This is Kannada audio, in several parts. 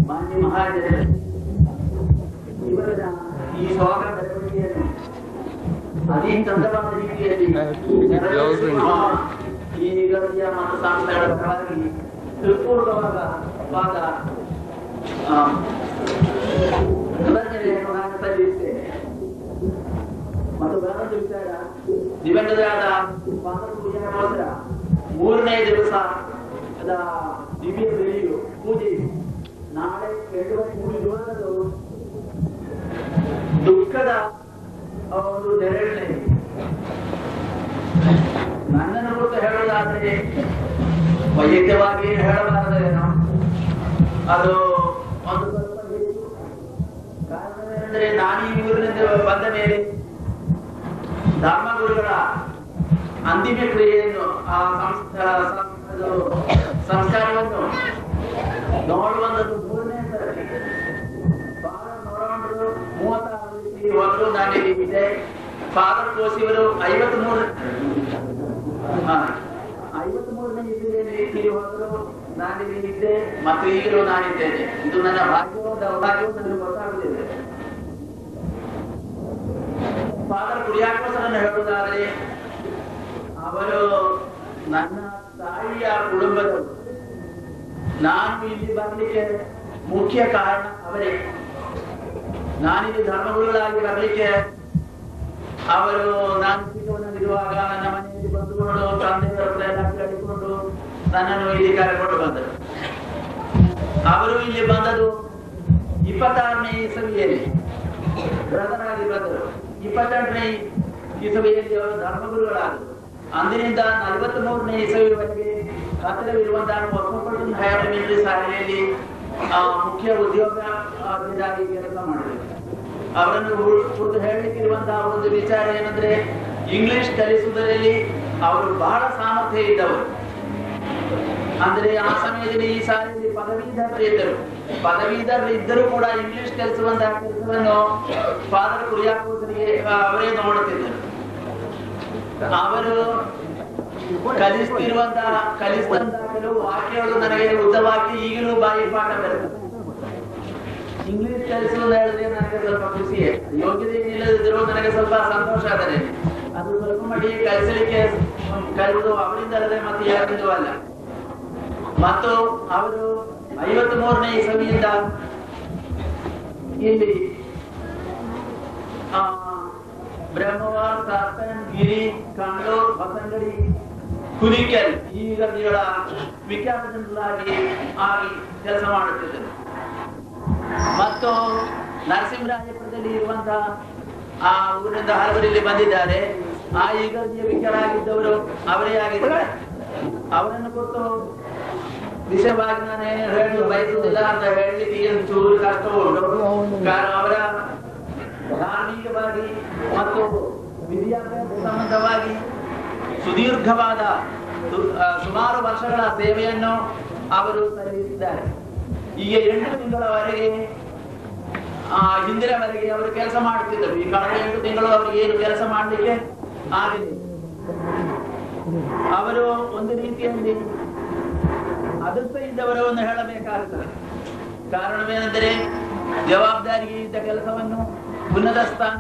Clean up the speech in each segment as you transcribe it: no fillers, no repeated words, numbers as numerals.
ಮಾನ್ಯ ಮಹಾಜನರು ಇವರ ಈ ಸ್ವಾಗತ ಬೆಳವಣಿಗೆಯನ್ನು ಅತಿ ಚಂದವಾದ ರೀತಿಯಲ್ಲಿ ಈ ನಿಗದಿಯ ಮತ್ತು ಸಂಸ್ಥೆಗಳ ಪರವಾಗಿ ಹೃತ್ಪೂರ್ವಕವಾದ ಕೃತಜ್ಞತೆಯನ್ನು ನಾನು ಸಲ್ಲಿಸುತ್ತೇನೆ. ಮತ್ತು ಬಹಳಷ್ಟು ವಿಚಾರ ದಿವಂಗತರಾದ ಪಾದಪೂಜೆಗೋಸ್ಕರ 3ನೇ ದಿವಸ ದಿವ್ಯ ಬೆಳೆಯು ಪೂಜೆ ನಾಳೆ 23 ದಿವಸದ ದುಃಖದ ಒಂದು ನೆರಳನೆ. ನನ್ನನ್ನು ಕುರಿತು ಹೇಳುವುದಾದರೆ ವೈಯಕ್ತಿಕವಾಗಿ ಹೇಳಬಾರದೇನೋ, ಅದು ಒಂದು ಸ್ವಲ್ಪ ಹೆಚ್ಚು. ಕಾರಣವೇನೆಂದರೆ ನಾನು ಈ ಊರಿನಿಂದ ಬಂದ ಮೇಲೆ ಧರ್ಮಗುರುಗಳ ಅಂತಿಮ ಕ್ರಿಯೆಯನ್ನು ಆ ಸಂಸ್ಕಾರವನ್ನು ನೋಡುವಂಥದ್ದು 3ನೇ ಸರಿ 36 ಹೋದ್ರು ನಾನಿದ್ದೆ. ಫಾದರ್ ಕೋಸಿಯವರು 53ನೇ ಇದ್ದಿದ್ದೇನೆ, ತೀರಿ ಹೋದರು ನಾನಿದ್ದೆ ಮತ್ತು ಈಗಲೂ ನಾನಿದ್ದೇನೆ. ಇದು ನನ್ನ ಭಾಗ್ಯವೋ ದೌರ್ಭಾಗ್ಯವೋ ನನಗೆ ಗೊತ್ತಾಗುತ್ತಿದೆ. ಫಾದರ್ ಕುರಿಯಾಕೋಸರನ್ನು ಹೇಳುವುದಾದರೆ ಅವರು ನನ್ನ ತಾಯಿಯ ಕುಟುಂಬದವರು. ನಾನು ಇಲ್ಲಿ ಬರಲಿಕ್ಕೆ ಮುಖ್ಯ ಕಾರಣ ಅವರೇ. ನಾನಿಲ್ಲಿ ಧರ್ಮಗುರುಗಳಾಗಿ ಬರಲಿಕ್ಕೆ ಅವರು ನಾನು ಚಿಕ್ಕವನಾಗಿರುವಾಗ ನನ್ನ ಮನೆಯಲ್ಲಿ ಬಂದುಕೊಂಡು ತಂದೆಯವರ ಎಲ್ಲ ಕೇಳಿಕೊಂಡು ನನ್ನನ್ನು ಇಲ್ಲಿ ಕರೆಕೊಂಡು ಬಂದರು. ಅವರು ಇಲ್ಲಿ ಬಂದದು 26ನೇ ಇಸವಿಯಲ್ಲಿ ಬ್ರದರ್ ಆಗಿ ಬಂದರು. 28ನೇ ಇಸವಿಯಲ್ಲಿ ಅವರು ಧರ್ಮಗುರುಗಳಾದರು. ಅಂದಿನಿಂದ 43ನೇ ಇಸವಿವರೆಗೆ ಹತ್ತಿರವಿರುವಂತಹ ಮೊಸಮಪಟ್ಟಣ ಹೈಯರ್ ಮಿಲಿಟರಿ ಶಾಲೆಯಲ್ಲಿ ಮುಖ್ಯ ಉದ್ಯೋಗವಾಗಿ ಕೆಲಸ ಮಾಡಿದರು. ಅವರನ್ನು ಕುರಿತು ಹೇಳಲಿಕ್ಕಿರುವಂತಹ ಒಂದು ವಿಚಾರ ಏನಂದ್ರೆ, ಇಂಗ್ಲಿಷ್ ಕಲಿಸುವುದರಲ್ಲಿ ಅವರು ಬಹಳ ಸಾಮರ್ಥ್ಯ ಇದ್ದವರು. ಅಂದ್ರೆ ಆ ಸಮಯದಲ್ಲಿ ಈ ಶಾಲೆಯಲ್ಲಿ ಪದವೀಧರರು ಇದ್ದರು. ಪದವೀಧರರು ಇದ್ದರೂ ಕೂಡ ಇಂಗ್ಲಿಷ್ ಕಲಿಸುವಂತಹ ಕೆಲಸವನ್ನು ಫಾದರ್ ಕುರಿಯಾಕೋಸರಿಗೆ ಅವರೇ ನೋಡುತ್ತಿದ್ದರು. ಅವರು ಕಲಿಸಿದಂತಹ ಕೆಲವು ವಾಕ್ಯಗಳು ನನಗೆ ಉದ್ದವಾಗಿ ಈಗಲೂ ಬಾಯಿ ಪಾಠ ಬರುತ್ತದೆ. ಇಂಗ್ಲಿಷ್ ಕಲಿಸುವುದು ಹೇಳಿದ್ರೆ ನನಗೆ ಸ್ವಲ್ಪ ಖುಷಿಯೇ. ಯೋಗ್ಯತೆ ಇಲ್ಲದಿದ್ದರೂ ನನಗೆ ಸ್ವಲ್ಪ ಸಂತೋಷ ಆದರೆ ಅದು ಸ್ವಲ್ಪ ಮಟ್ಟಿಗೆ ಕಲಿಸಲಿಕ್ಕೆ ಕಲಿದು ಅವರಿಂದ ಅಲ್ಲದೆ ಮತ್ತೆ ಯಾರಿಂದ ಅಲ್ಲ. ಮತ್ತು ಅವರು 53ನೇ ಇಸವಿಯಿಂದ ಇಲ್ಲಿ ಬ್ರಹ್ಮವಾರ್, ಸಾರ್ತನ್, ಗಿರಿ, ಕಾಂಡೋರ್, ಹೊಸಂಗಡಿ, ಕುರಿಕೆಲ್ ಈ ಗದಿಗಳ ವಿಖ್ಯಾತ ಜನರಾಗಿ ಆಗಿ ಕೆಲಸ ಮಾಡುತ್ತಿದ್ದರು. ಮತ್ತು ನರಸಿಂಹರಾಜಪುರದಲ್ಲಿ ಇರುವಂತಹ ಆ ಊರಿನಿಂದ ಹಲವರು ಇಲ್ಲಿ ಬಂದಿದ್ದಾರೆ. ಆ ಈಗರ್ಜಿಯ ವಿಖ್ಯಾತರಾಗಿದ್ದವರು ಅವರೇ ಆಗಿದ್ದಾರೆ. ಅವರನ್ನು ಕುರಿತು ವಿಷಯವಾಗಿ ನಾನು ಹೇಳಲು ಬಯಸುವುದಿಲ್ಲ ಅಂತ ಹೇಳಲಿಕ್ಕೆ ಚೂರು ಕಷ್ಟ ಉಂಟು. ಕಾರಣ ಅವರ ಧಾರ್ಮಿಕವಾಗಿ ಮತ್ತು ವಿದ್ಯಾಭ್ಯಾಸ ಸಂಬಂಧವಾಗಿ ಸುದೀರ್ಘವಾದ ಸುಮಾರು ವರ್ಷಗಳ ಸೇವೆಯನ್ನು ಅವರು ಸಲ್ಲಿಸಿದ್ದಾರೆ. ಈಗ 8 ತಿಂಗಳವರೆಗೆ ಹಿಂದಿನವರೆಗೆ ಅವರು ಕೆಲಸ ಮಾಡುತ್ತಿದ್ದರು. ಈ ಕಳೆದ 8 ತಿಂಗಳು ಅವರಿಗೆ ಏನು ಕೆಲಸ ಮಾಡಲಿಕ್ಕೆ ಆಗಿದೆ. ಅವರು ಒಂದು ರೀತಿಯಲ್ಲಿ ಅದೃಷ್ಟ ಇದ್ದವರು ಎಂದು ಹೇಳಬೇಕಾಗುತ್ತದೆ. ಕಾರಣವೇನೆಂದರೆ ಜವಾಬ್ದಾರಿಗೆ ಇದ್ದ ಕೆಲಸವನ್ನು ಉನ್ನತ ಸ್ಥಾನ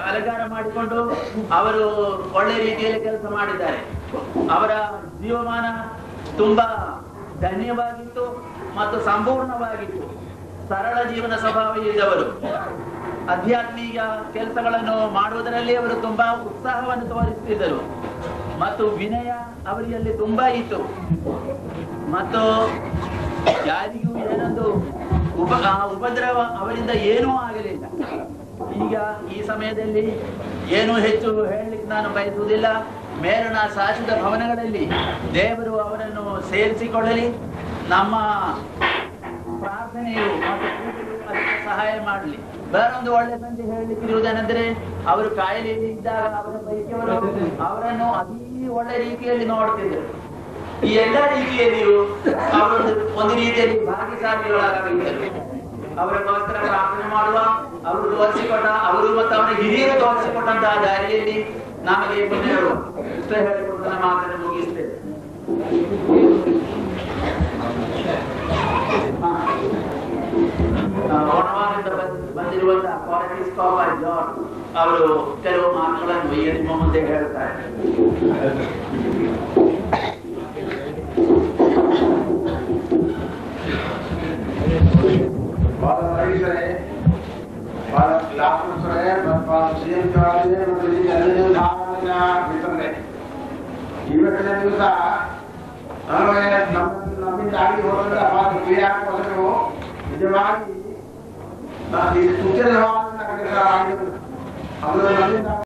ಅಲಂಕಾರ ಮಾಡಿಕೊಂಡು ಅವರು ಒಳ್ಳೆ ರೀತಿಯಲ್ಲಿ ಕೆಲಸ ಮಾಡಿದ್ದಾರೆ. ಅವರ ಜೀವಮಾನ ತುಂಬಾ ಧನ್ಯವಾಗಿತ್ತು ಮತ್ತು ಸಂಪೂರ್ಣವಾಗಿತ್ತು. ಸರಳ ಜೀವನ ಸ್ವಭಾವ ಇದ್ದವರು. ಆಧ್ಯಾತ್ಮಿಕ ಕೆಲಸಗಳನ್ನು ಮಾಡುವುದರಲ್ಲಿ ಅವರು ತುಂಬಾ ಉತ್ಸಾಹವನ್ನು ತೋರಿಸುತ್ತಿದ್ದರು ಮತ್ತು ವಿನಯ ಅವರಲ್ಲಿ ತುಂಬಾ ಇತ್ತು. ಮತ್ತು ಯಾರಿಗೂ ಏನೊಂದು ಉಪದ್ರವ ಅವರಿಂದ ಏನೂ ಆಗಲಿಲ್ಲ. ಈಗ ಈ ಸಮಯದಲ್ಲಿ ಏನು ಹೆಚ್ಚು ಹೇಳಲಿಕ್ಕೆ ನಾನು ಬಯಸುವುದಿಲ್ಲ. ಮೇಲಿನ ಶಾಶ್ವತ ಭವನಗಳಲ್ಲಿ ದೇವರು ಅವರನ್ನು ಸೇರಿಸಿಕೊಳ್ಳಲಿ. ನಮ್ಮ ಪ್ರಾರ್ಥನೆಯು ಮತ್ತು ಅದಕ್ಕೆ ಸಹಾಯ ಮಾಡಲಿ. ಬೇರೊಂದು ಒಳ್ಳೆ ಸಂಜೆ ಹೇಳಲಿಕ್ಕಿರುವುದೇನೆಂದರೆ, ಅವರು ಕಾಯಿಲೆಯಲ್ಲಿ ಇದ್ದಾಗ ಅವರ ಪೈಕಿಯವರು ಅವರನ್ನು ಅತೀ ಒಳ್ಳೆ ರೀತಿಯಲ್ಲಿ ನೋಡ್ತಿದ್ದರು. ಈ ಎಲ್ಲ ರೀತಿಯಲ್ಲಿಯೂ ಅವರು ಒಂದು ರೀತಿಯಲ್ಲಿ ಭಾಗ್ಯಶಾಲಿಗಳಾಗಿದ್ದರು. ಅವರಿಗೋಸ್ಕರ ಪ್ರಾರ್ಥನೆ ಮಾಡುವ, ಅವರು ತೋರಿಸಿಕೊಟ್ಟ, ಅವರು ಮತ್ತು ಅವರ ಹಿರಿಯರು ತೋರಿಸಿಕೊಟ್ಟಂತಹ ದಾರಿಯಲ್ಲಿ ನಮಗೆ ಮುನ್ನೇರುವ ಇಷ್ಟ ಹೇಳಿಕೊಂಡು ನನ್ನ ಮಾತನ್ನು ಮುಗಿಸ್ತೇವೆ. ಓಣವಾದಿಂದ ಬಂದಿರುವಂತಹ ಪಾಲಿಟಿಕ್ಸ್ ಜಾನ್ ಅವರು ಕೆಲವು ಮಾತುಗಳನ್ನು ನಿಮ್ಮ ಮುಂದೆ ಹೇಳ್ತಾರೆ. ಇವತ್ತಿನ ದಿವಸ ನಮ್ಮಿಂದಾಗಿ ಹೋದ್ರೆ ಅಪಾದ ಕ್ರಿಯಾತ್ಮಕರು ನಿಜವಾಗಿ ಸೂಚನೆ ಅವರು ನಮ್ಮಿಂದ